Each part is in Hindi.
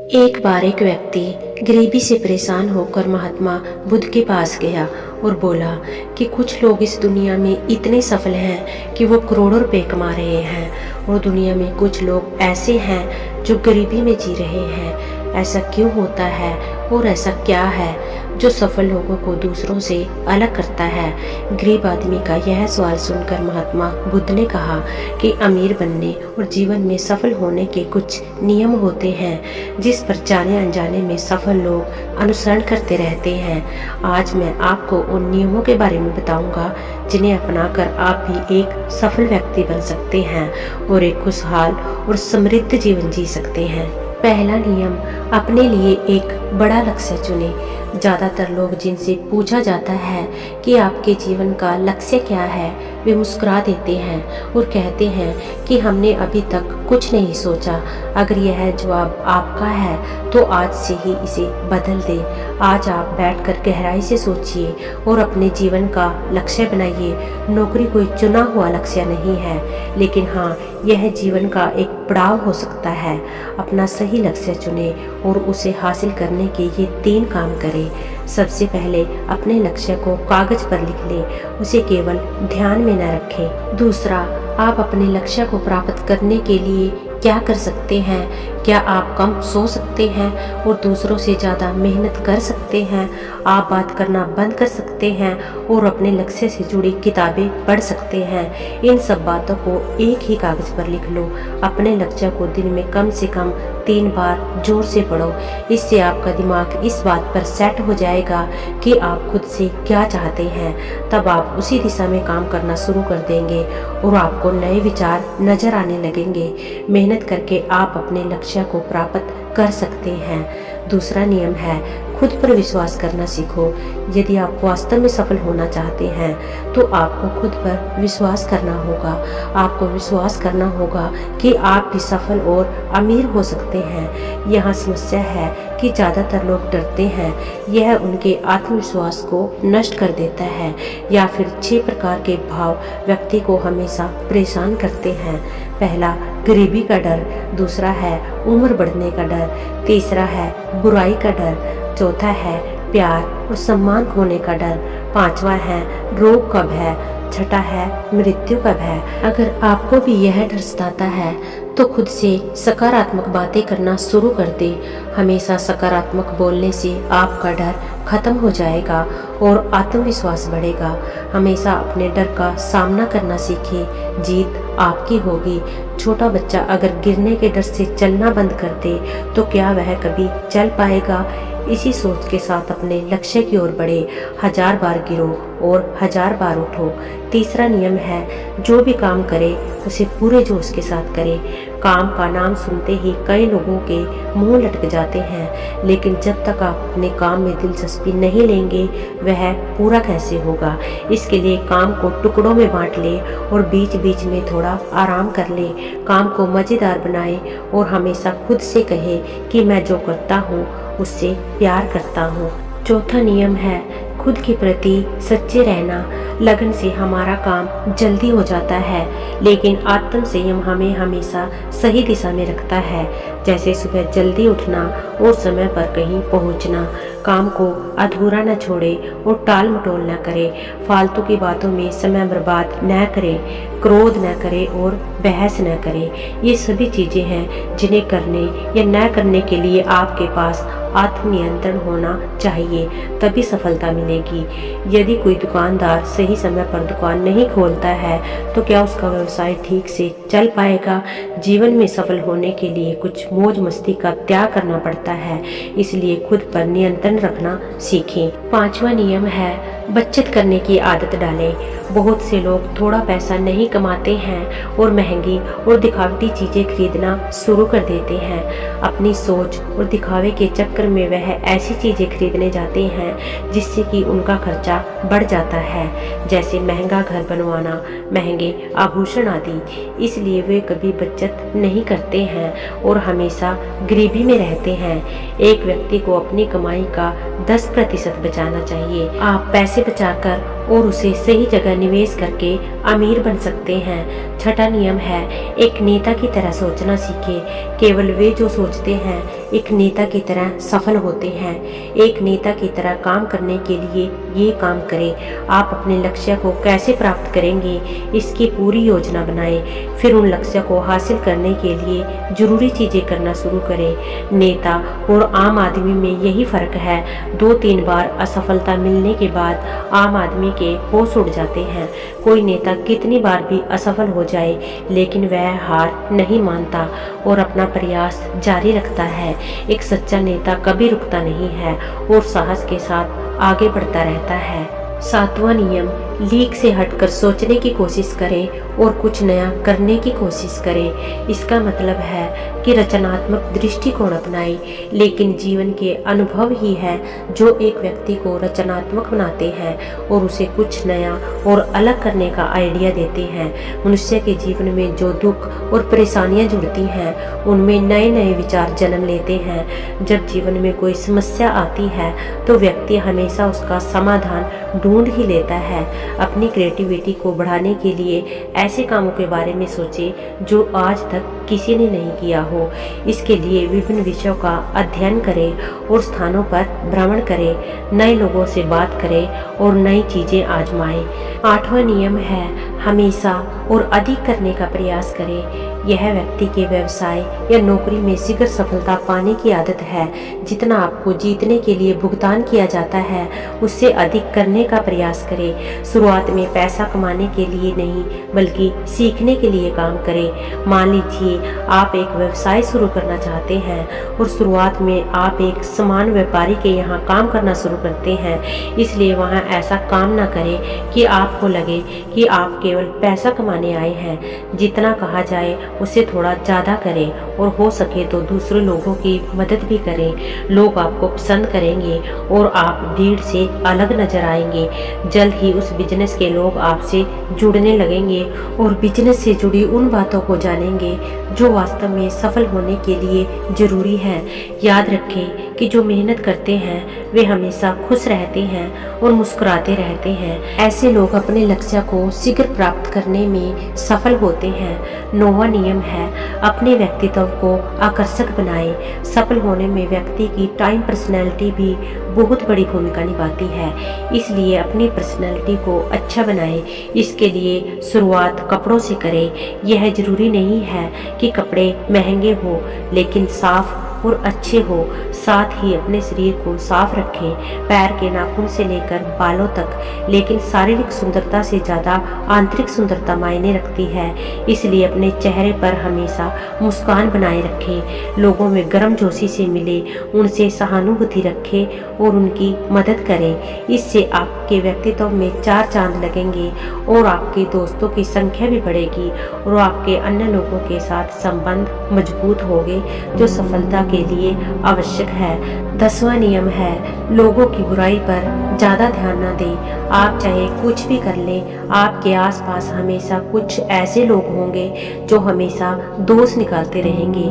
एक बार एक व्यक्ति गरीबी से परेशान होकर महात्मा बुद्ध के पास गया और बोला कि कुछ लोग इस दुनिया में इतने सफल हैं कि वो करोड़ों रुपए कमा रहे हैं और दुनिया में कुछ लोग ऐसे हैं जो गरीबी में जी रहे हैं। ऐसा क्यों होता है और ऐसा क्या है जो सफल लोगों को दूसरों से अलग करता है? गरीब आदमी का यह सवाल सुनकर महात्मा बुद्ध ने कहा कि अमीर बनने और जीवन में सफल होने के कुछ नियम होते हैं जिस पर जाने अनजाने में सफल लोग अनुसरण करते रहते हैं। आज मैं आपको उन नियमों के बारे में बताऊंगा जिन्हें अपनाकर आप भी एक सफल व्यक्ति बन सकते हैं और एक खुशहाल और समृद्ध जीवन जी सकते हैं। पहला नियम, अपने लिए एक बड़ा लक्ष्य चुनें। ज़्यादातर लोग जिनसे पूछा जाता है कि आपके जीवन का लक्ष्य क्या है, वे मुस्कुरा देते हैं और कहते हैं कि हमने अभी तक कुछ नहीं सोचा। अगर यह जवाब आपका है तो आज से ही इसे बदल दें। आज आप बैठकर गहराई से सोचिए और अपने जीवन का लक्ष्य बनाइए। नौकरी कोई चुना हुआ लक्ष्य नहीं है, लेकिन हाँ, यह जीवन का एक पड़ाव हो सकता है। अपना सही लक्ष्य चुने और उसे हासिल करने के ये 3 काम करें। सबसे पहले अपने लक्ष्य को कागज पर लिख लें, उसे केवल ध्यान में न रखें। दूसरा, आप अपने लक्ष्य को प्राप्त करने के लिए क्या कर सकते हैं? क्या आप कम सो सकते हैं और दूसरों से ज़्यादा मेहनत कर सकते हैं? आप बात करना बंद कर सकते हैं और अपने लक्ष्य से जुड़ी किताबें पढ़ सकते हैं। इन सब बातों को एक ही कागज पर लिख लो। अपने लक्ष्य को दिन में कम से कम 3 बार जोर से पढ़ो। इससे आपका दिमाग इस बात पर सेट हो जाएगा कि आप खुद से क्या चाहते हैं। तब आप उसी दिशा में काम करना शुरू कर देंगे और आपको नए विचार नजर आने लगेंगे। मेहनत करके आप अपने लक्ष्य को प्राप्त कर सकते हैं। दूसरा नियम है, खुद पर विश्वास करना सीखो। यदि आप वास्तव में सफल होना चाहते हैं तो आपको खुद पर विश्वास करना होगा। आपको विश्वास करना होगा कि आप भी सफल और अमीर हो सकते हैं। यहाँ समस्या है कि ज़्यादातर लोग डरते हैं। यह उनके आत्मविश्वास को नष्ट कर देता है। या फिर 6 प्रकार के भाव व्यक्ति को हमेशा परेशान करते हैं। पहला, गरीबी का डर। दूसरा है उम्र बढ़ने का डर। तीसरा है बुराई का डर। चौथा है प्यार और सम्मान खोने का डर। 5वां है रोग का भय। छठा है मृत्यु का भय। अगर आपको भी यह डर सताता है तो खुद से सकारात्मक बातें करना शुरू कर दे। हमेशा सकारात्मक बोलने से आपका डर खत्म हो जाएगा और आत्मविश्वास बढ़ेगा। हमेशा अपने डर का सामना करना सीखें। जीत आपकी होगी। छोटा बच्चा अगर गिरने के डर से चलना बंद कर दे तो क्या वह कभी चल पाएगा? इसी सोच के साथ अपने लक्ष्य की ओर बढ़े। 1000 बार गिरो और 1000 बार उठो। तीसरा नियम है, जो भी काम करे उसे पूरे जोश के साथ करें। काम का नाम सुनते ही कई लोगों के मुंह लटक जाते हैं, लेकिन जब तक आप अपने काम में दिलचस्पी नहीं लेंगे वह पूरा कैसे होगा? इसके लिए काम को टुकड़ों में बांट ले और बीच बीच में थोड़ा आराम कर ले। काम को मज़ेदार बनाए और हमेशा खुद से कहे कि मैं जो करता हूँ उससे प्यार करता हूँ। चौथा नियम है, खुद के प्रति सच्चे रहना। लगन से हमारा काम जल्दी हो जाता है, लेकिन आत्म संयम हमें हमेशा सही दिशा में रखता है। जैसे सुबह जल्दी उठना और समय पर कहीं पहुंचना। काम को अधूरा न छोड़े और टाल मटोल न करे। फालतू की बातों में समय बर्बाद न करें। क्रोध न करें और बहस न करें। ये सभी चीज़ें हैं जिन्हें करने या न करने के लिए आपके पास आत्मनियंत्रण होना चाहिए, तभी सफलता मिलेगी। यदि कोई दुकानदार सही समय पर दुकान नहीं खोलता है तो क्या उसका व्यवसाय ठीक से चल पाएगा? जीवन में सफल होने के लिए कुछ मौज मस्ती का त्याग करना पड़ता है, इसलिए खुद पर नियंत्रण रखना सीखें। 5वां नियम है, बचत करने की आदत डालें। बहुत से लोग थोड़ा पैसा नहीं कमाते हैं और महंगी और दिखावटी चीज़ें खरीदना शुरू कर देते हैं। अपनी सोच और दिखावे के चक्कर में वह ऐसी चीज़ें खरीदने जाते हैं जिससे कि उनका खर्चा बढ़ जाता है, जैसे महंगा घर बनवाना, महंगे आभूषण आदि। इसलिए वे कभी बचत नहीं करते हैं और हमेशा गरीबी में रहते हैं। एक व्यक्ति को अपनी कमाई का 10% बचाना चाहिए। आप पैसे बचाकर और उसे सही जगह निवेश करके अमीर बन सकते हैं। छठा नियम है, एक नेता की तरह सोचना सीखे। केवल वे जो सोचते हैं एक नेता की तरह सफल होते हैं। एक नेता की तरह काम करने के लिए ये काम करें। आप अपने लक्ष्य को कैसे प्राप्त करेंगे इसकी पूरी योजना बनाएं। फिर उन लक्ष्य को हासिल करने के लिए जरूरी चीजें करना शुरू करें। नेता और आम आदमी में यही फर्क है। 2-3 बार असफलता मिलने के बाद आम आदमी के होश उड़ जाते हैं। कोई नेता कितनी बार भी असफल हो जाए लेकिन वह हार नहीं मानता और अपना प्रयास जारी रखता है। एक सच्चा नेता कभी रुकता नहीं है और साहस के साथ आगे बढ़ता रहता है। 7वां नियम, लीक से हटकर सोचने की कोशिश करें और कुछ नया करने की कोशिश करें। इसका मतलब है कि रचनात्मक दृष्टिकोण अपनाएं, लेकिन जीवन के अनुभव ही है जो एक व्यक्ति को रचनात्मक बनाते हैं और उसे कुछ नया और अलग करने का आइडिया देते हैं। मनुष्य के जीवन में जो दुख और परेशानियां जुड़ती हैं उनमें नए नए विचार जन्म लेते हैं। जब जीवन में कोई समस्या आती है तो व्यक्ति हमेशा उसका समाधान ढूंढ ही लेता है। अपनी क्रिएटिविटी को बढ़ाने के लिए ऐसे कामों के बारे में सोचें जो आज तक किसी ने नहीं किया हो। इसके लिए विभिन्न विषयों का अध्ययन करें और स्थानों पर भ्रमण करें, नए लोगों से बात करें और नई चीजें आजमाएं। 8वां नियम है, हमेशा और अधिक करने का प्रयास करें। यह व्यक्ति के व्यवसाय या नौकरी में शीघ्र सफलता पाने की आदत है। जितना आपको जीतने के लिए भुगतान किया जाता है उससे अधिक करने का प्रयास करें। शुरुआत में पैसा कमाने के लिए नहीं बल्कि सीखने के लिए काम करें। मान लीजिए आप एक व्यवसाय शुरू करना चाहते हैं और शुरुआत में आप एक सामान व्यापारी के यहाँ काम करना शुरू करते हैं, इसलिए वहाँ ऐसा काम ना करें कि आपको लगे कि आप केवल पैसा कमाने आए हैं। जितना कहा जाए उससे थोड़ा ज़्यादा करें और हो सके तो दूसरे लोगों की मदद भी करें। लोग आपको पसंद करेंगे और आप भीड़ से अलग नजर आएंगे। जल्द ही उस बिजनेस के लोग आपसे जुड़ने लगेंगे और बिजनेस से जुड़ी उन बातों को जानेंगे जो वास्तव में सफल होने के लिए जरूरी है। याद रखें कि जो मेहनत करते हैं वे हमेशा खुश रहते हैं और मुस्कुराते रहते हैं। ऐसे लोग अपने लक्ष्य को शीघ्र प्राप्त करने में सफल होते हैं। 9वां नियम है, अपने व्यक्तित्व को आकर्षक बनाएं। सफल होने में व्यक्ति की टाइम पर्सनैलिटी भी बहुत बड़ी भूमिका निभाती है, इसलिए अपनी पर्सनैलिटी को अच्छा बनाएं। इसके लिए शुरुआत कपड़ों से करें। यह जरूरी नहीं है कि कपड़े महंगे हो, लेकिन साफ और अच्छे हो। साथ ही अपने शरीर को साफ रखें, पैर के नाखून से लेकर बालों तक। लेकिन शारीरिक सुंदरता से ज़्यादा आंतरिक सुंदरता मायने रखती है, इसलिए अपने चेहरे पर हमेशा मुस्कान बनाए रखें। लोगों में गर्मजोशी से मिले, उनसे सहानुभूति रखें और उनकी मदद करें। इससे आपके व्यक्तित्व में 4 चांद लगेंगे और आपके दोस्तों की संख्या भी बढ़ेगी और आपके अन्य लोगों के साथ संबंध मजबूत होंगे जो सफलता के लिए आवश्यक है। 10वां नियम है, लोगों की बुराई पर ज्यादा ध्यान न दें। आप चाहे कुछ भी कर लें, आपके आसपास हमेशा कुछ ऐसे लोग होंगे जो हमेशा दोष निकालते रहेंगे,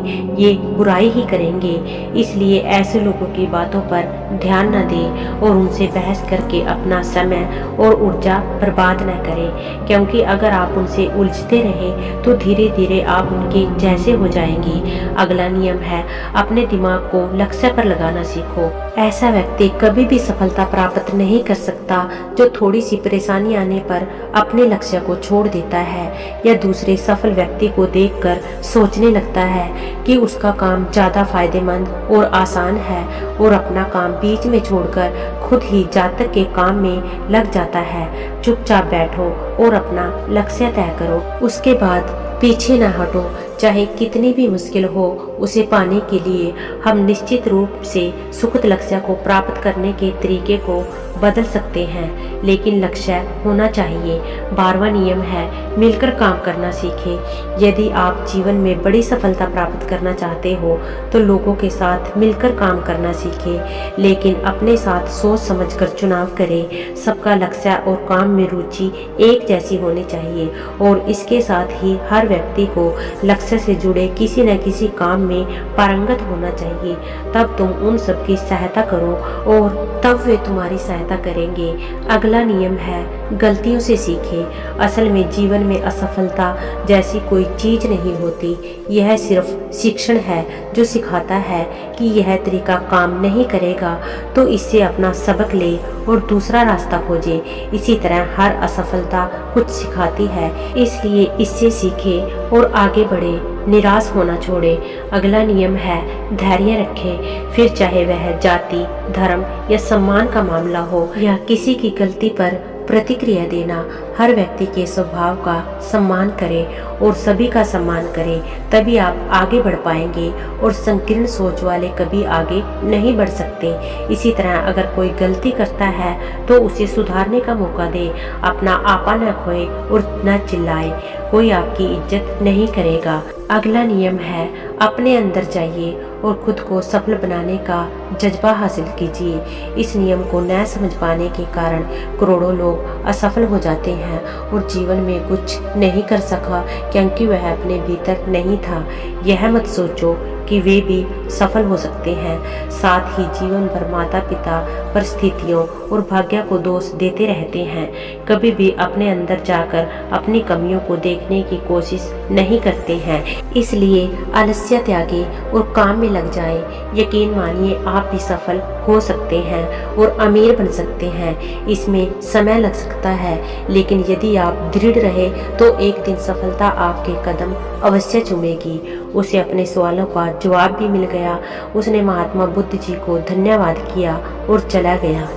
ये बुराई ही करेंगे। इसलिए ऐसे लोगों की बातों पर ध्यान न दें और उनसे बहस करके अपना समय और ऊर्जा बर्बाद न करें, क्योंकि अगर आप उनसे उलझते रहें तो धीरे धीरे आप उनके जैसे हो जाएंगे। अगला नियम है, अपने दिमाग को लक्ष्य पर लगाना सीखो। ऐसा व्यक्ति कभी भी सफलता प्राप्त नहीं कर सकता जो थोड़ी सी परेशानी आने पर अपने लक्ष्य को छोड़ देता है या दूसरे सफल व्यक्ति को देखकर सोचने लगता है कि उसका काम ज्यादा फायदेमंद और आसान है और अपना काम बीच में छोड़कर खुद ही जातक के काम में लग जाता है। चुपचाप बैठो और अपना लक्ष्य तय करो, उसके बाद पीछे न हटो। चाहे कितनी भी मुश्किल हो, उसे पाने के लिए हम निश्चित रूप से सुखद लक्ष्य को प्राप्त करने के तरीके को बदल सकते हैं, लेकिन लक्ष्य होना चाहिए। 12वां नियम है, मिलकर काम करना सीखें। यदि आप जीवन में बड़ी सफलता प्राप्त करना चाहते हो तो लोगों के साथ मिलकर काम करना सीखें, लेकिन अपने साथ सोच समझकर चुनाव करें। सबका लक्ष्य और काम में रुचि एक जैसी होनी चाहिए और इसके साथ ही हर व्यक्ति को लक्ष्य से जुड़े किसी न किसी काम में पारंगत होना चाहिए। तब तुम उन सब की सहायता करो और तब वे तुम्हारी सहायता करेंगे। अगला नियम है, गलतियों से सीखें। असल में जीवन में असफलता जैसी कोई चीज नहीं होती, यह सिर्फ शिक्षण है जो सिखाता है कि यह तरीका काम नहीं करेगा तो इससे अपना सबक ले और दूसरा रास्ता खोजे। इसी तरह हर असफलता कुछ सिखाती है, इसलिए इससे सीखे और आगे बढ़े, निराश होना छोड़े। अगला नियम है धैर्य रखें, फिर चाहे वह जाति, धर्म या सम्मान का मामला हो या किसी की गलती पर प्रतिक्रिया देना। हर व्यक्ति के स्वभाव का सम्मान करें और सभी का सम्मान करें, तभी आप आगे बढ़ पाएंगे और संकीर्ण सोच वाले कभी आगे नहीं बढ़ सकते। इसी तरह अगर कोई गलती करता है तो उसे सुधारने का मौका दे, अपना आपा न खोए और न चिल्लाए, कोई आपकी इज्जत नहीं करेगा। अगला नियम है अपने अंदर जाइए और खुद को सफल बनाने का जज्बा हासिल कीजिए। इस नियम को न समझ पाने के कारण करोड़ों लोग असफल हो जाते हैं और जीवन में कुछ नहीं कर सका क्योंकि वह अपने भीतर नहीं था। यह मत सोचो कि वे भी सफल हो सकते हैं। साथ ही जीवन भर माता पिता, परिस्थितियों और भाग्य को दोष देते रहते हैं, कभी भी अपने अंदर जाकर अपनी कमियों को देखने की कोशिश नहीं करते हैं। इसलिए आलस्य त्यागे और काम में लग जाएं। यकीन मानिए आप भी सफल हो सकते हैं और अमीर बन सकते हैं। इसमें समय लग सकता है, लेकिन यदि आप दृढ़ रहे तो एक दिन सफलता आपके कदम अवश्य चूमेगी। उसे अपने सवालों का जवाब भी मिल गया। उसने महात्मा बुद्ध जी को धन्यवाद किया और चला गया।